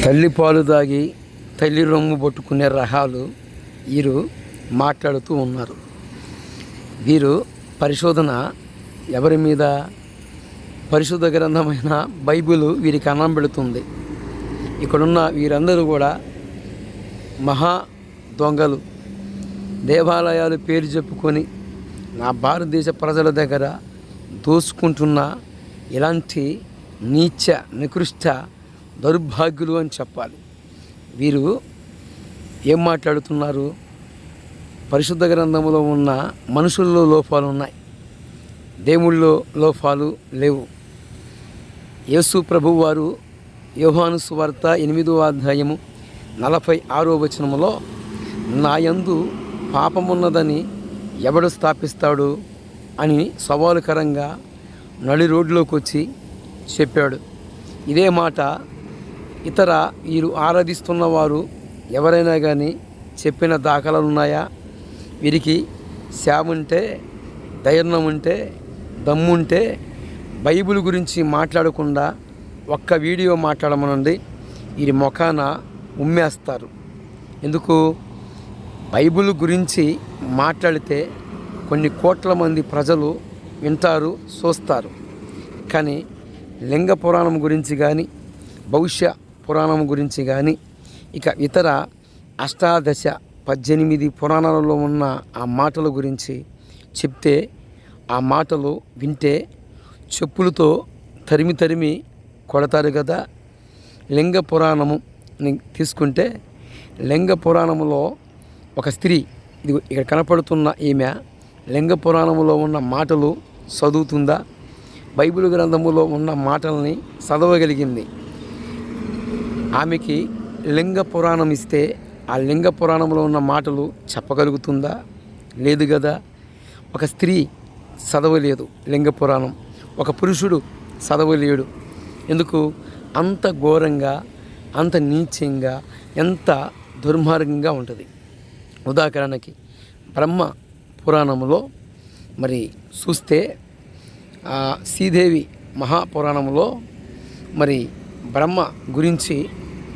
తల్లి పాలు దాగి తల్లి రొమ్ము పట్టుకునే రహాలు వీరు మాట్లాడుతూ ఉన్నారు. వీరు పరిశోధన ఎవరి మీద? పరిశుద్ధ గ్రంథమైన బైబిల్ వీరికి అన్నం పెడుతుంది. ఇక్కడున్న వీరందరూ కూడా మహా దొంగలు. దేవాలయాలు పేరు చెప్పుకొని నా భారతదేశ ప్రజల దగ్గర దోసుకుంటున్న ఇలాంటి నీచ నికృష్ట దౌర్భాగ్యులు అని చెప్పాలి. వీరు ఏం మాట్లాడుతున్నారు? పరిశుద్ధ గ్రంథంలో ఉన్న మనుషుల్లో లోపాలు ఉన్నాయి, దేవుళ్ళలో లోపాలు లేవు. యేసు ప్రభువు వారు యోహాను సువార్త 8వ అధ్యాయము 46వ వచనములో నాయందు పాపమున్నదని ఎవడు స్థాపిస్తాడు అని సవాలుకరంగా నడి రోడ్లోకి వచ్చి చెప్పాడు. ఇదే మాట ఇతర వీరు ఆరాధిస్తున్న వారు ఎవరైనా కానీ చెప్పిన దాఖలాలు ఉన్నాయా? వీరికి సేవ ఉంటే, ధైర్యం ఉంటే, దమ్ముంటే బైబిల్ గురించి మాట్లాడకుండా ఒక్క వీడియో మాట్లాడమనండి, వీరి ముఖాన ఉమ్మేస్తారు. ఎందుకు? బైబిల్ గురించి మాట్లాడితే కొన్ని కోట్ల మంది ప్రజలు వింటారు, చూస్తారు. కానీ లింగ పురాణం గురించి కానీ, భవిష్య పురాణం గురించి కానీ, ఇక ఇతర 18 పురాణాలలో ఉన్న ఆ మాటల గురించి చెప్తే, ఆ మాటలు వింటే చెప్పులతో తరిమి కొడతారు కదా. లింగ పురాణముని తీసుకుంటే, లింగ పురాణములో ఒక స్త్రీ, ఇది ఇక్కడ కనపడుతున్న ఈమె లింగ పురాణంలో ఉన్న మాటలు చదువుతుందా? బైబిల్ గ్రంథములో ఉన్న మాటల్ని చదవగలిగింది. ఆమెకి లింగ పురాణం ఇస్తే ఆ లింగ పురాణంలో ఉన్న మాటలు చెప్పగలుగుతుందా? లేదు కదా. ఒక స్త్రీ చదవలేదు లింగ పురాణం, ఒక పురుషుడు చదవలేడు. ఎందుకు? అంత ఘోరంగా, అంత నీచంగా, ఎంత దుర్మార్గంగా ఉంటుంది. ఉదాహరణకి బ్రహ్మ పురాణంలో మరి చూస్తే శ్రీదేవి మహాపురాణంలో మరి బ్రహ్మ గురించి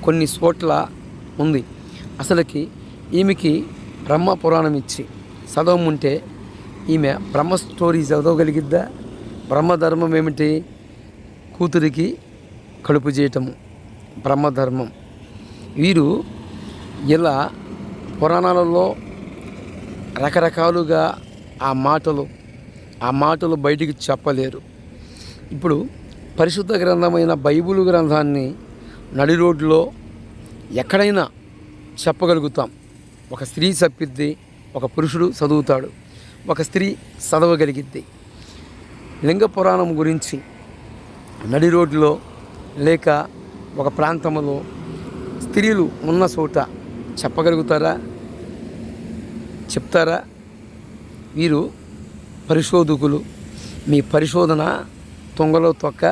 కొన్ని చోట్ల ఉంది. అసలుకి ఈమెకి బ్రహ్మ పురాణం ఇచ్చి చదవముంటే ఈమె బ్రహ్మ స్టోరీ చదవగలిగిద్దా? బ్రహ్మధర్మం ఏమిటి? కూతురికి కడుపు చేయటము బ్రహ్మధర్మం. వీరు ఇలా పురాణాలలో రకరకాలుగా ఆ మాటలు బయటికి చెప్పలేరు. ఇప్పుడు పరిశుద్ధ గ్రంథమైన బైబిల్ గ్రంథాన్ని నడి రోడ్లో ఎక్కడైనా చెప్పగలుగుతాం. ఒక స్త్రీ చెప్పిద్ది, ఒక పురుషుడు చదువుతాడు, ఒక స్త్రీ చదవగలిగిద్ది. లింగ పురాణం గురించి నడి రోడ్లో లేక ఒక ప్రాంతంలో స్త్రీలు ఉన్న చోట చెప్పగలుగుతారా? చెప్తారా? వీరు పరిశోధకులు. మీ పరిశోధన తొంగలో తొక్క,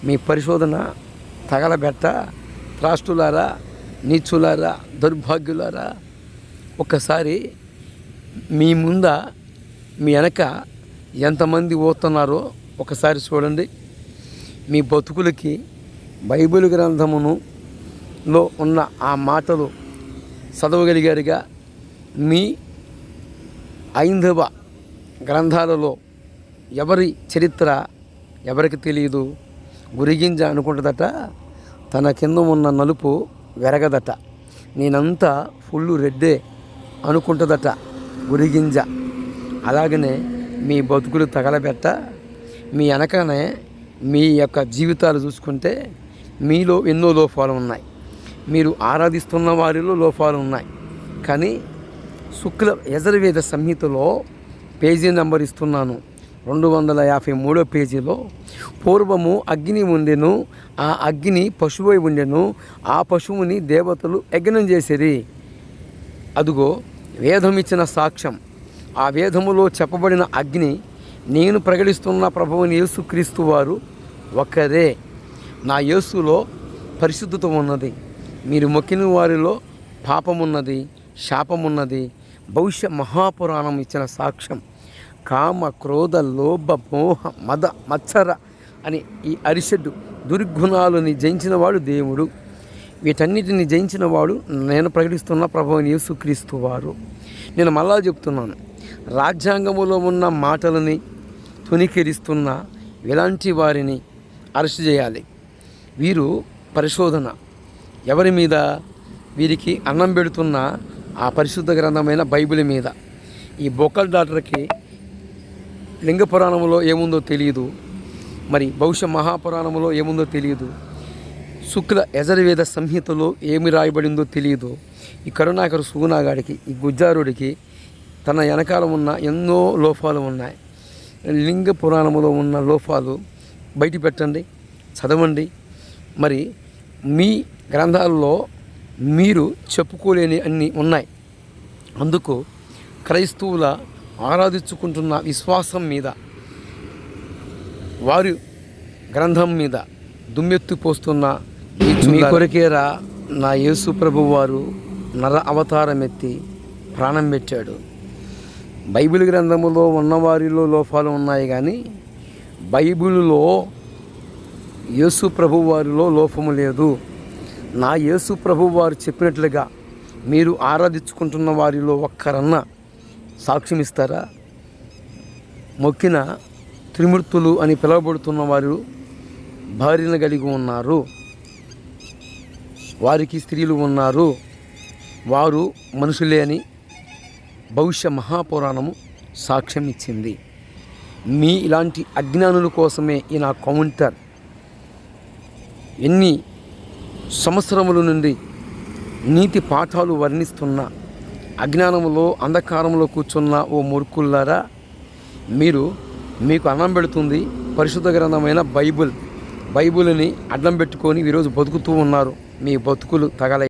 మీ పరిశోధన తగలబెట్ట. త్రాష్టులారా, నీచులారా, దౌర్భాగ్యులారా, ఒక్కసారి మీ ముంద మీ వెనక ఎంతమంది పోతున్నారో ఒకసారి చూడండి. మీ బతుకులకి బైబిల్ గ్రంథములో ఉన్న ఆ మాటలు చదవగలిగారుగా. మీ ఐందవ గ్రంథాలలో ఎవరి చరిత్ర ఎవరికి తెలియదు. గురిగింజ అనుకుంటుందట, తన కింద ఉన్న నలుపు వెరగదట. నేనంతా ఫుల్లు రెడ్డే అనుకుంటుందట గురిగింజ. అలాగనే మీ బతుకులు తగలబెట్ట. మీ వెనకనే మీ యొక్క జీవితాలు చూసుకుంటే మీలో ఎన్నో లోపాలు ఉన్నాయి. మీరు ఆరాధిస్తున్న వారిలో లోపాలు ఉన్నాయి. కానీ శుక్ల యజుర్వేద సంహితలో పేజీ నెంబర్ ఇస్తున్నాను, 253వ పేజీలో, పూర్వము అగ్ని ఉండెను, ఆ అగ్ని పశువై ఉండెను, ఆ పశువుని దేవతలు యజ్ఞం చేసిరి. అదుగో వేదం ఇచ్చిన సాక్ష్యం. ఆ వేదములో చెప్పబడిన అగ్ని నేను ప్రకటిస్తున్న ప్రభువుని యేసుక్రీస్తు వారు ఒక్కరే. నా యేసులో పరిశుద్ధత ఉన్నది, మీరు మొక్కిన వారిలో పాపమున్నది, శాపమున్నది. భవిష్య మహాపురాణం ఇచ్చిన సాక్ష్యం. కామ, క్రోధ, లోభ, మోహ, మద, మత్సర అని ఈ అరిషడ్ దుర్గుణాలని జయించినవాడు దేవుడు. వీటన్నిటిని జయించిన వాడు నేను ప్రకటిస్తున్న ప్రభువైన యేసుక్రీస్తు వారు. నేను మళ్ళా చెప్తున్నాను, రాజ్యాంగములో ఉన్న మాటలని తుణీకరిస్తున్న ఇలాంటి వారిని అరెస్ట్ చేయాలి. వీరు పరిశోధన ఎవరి మీద? వీరికి అన్నం పెడుతున్న ఆ పరిశుద్ధ గ్రంథమైన బైబిల్ మీద. ఈ బొక్కల్ డాక్టర్కి లింగ పురాణంలో ఏముందో తెలియదు, మరి బహుశా మహాపురాణంలో ఏముందో తెలియదు, శుక్ల యజుర్వేద సంహితలో ఏమి రాయబడిందో తెలియదు. ఈ కరుణాకర్ సుగుణాగాడికి, ఈ గుజ్జారుడికి తన వెనకాల ఉన్న ఎన్నో లోపాలు ఉన్నాయి. లింగ పురాణంలో ఉన్న లోపాలు బయట పెట్టండి, చదవండి. మరి మీ గ్రంథాల్లో మీరు చెప్పుకోలేని అన్నీ ఉన్నాయి. అందుకు క్రైస్తవుల ఆరాధించుకుంటున్న విశ్వాసం మీద, వారి గ్రంథం మీద దుమ్మెత్తి పోస్తున్న మీ కొరకేరా నా యేసు ప్రభు వారు నర అవతారం ఎత్తి ప్రాణం పెట్టాడు. బైబిల్ గ్రంథములో ఉన్నవారిలో లోపాలు ఉన్నాయి, కానీ బైబిలులో యేసు ప్రభు వారిలో లోపము లేదు. నా యేసు ప్రభు వారు చెప్పినట్లుగా మీరు ఆరాధించుకుంటున్న వారిలో ఒక్కరన్నా సాక్ష్యం ఇస్తారా? మొక్కిన త్రిమూర్తులు అని పిలువబడుతున్న వారు భార్యను కలిగి ఉన్నారు, వారికి స్త్రీలు ఉన్నారు, వారు మనుషులే అని భవిష్య మహాపురాణము సాక్ష్యం ఇచ్చింది. మీ ఇలాంటి అజ్ఞానుల కోసమే ఈ నా కౌంటర్ ఎన్ని సంవత్సరముల నుండి నీతి పాఠాలు వర్ణిస్తున్న అజ్ఞానములో అంధకారంలో కూర్చున్న ఓ మూర్ఖులారా, మీకు అన్నం పెడుతుంది పరిశుద్ధ గ్రంథమైన బైబిల్ని అడ్డం పెట్టుకొని ఈరోజు బతుకుతూ ఉన్నారు. మీ బతుకులు తగల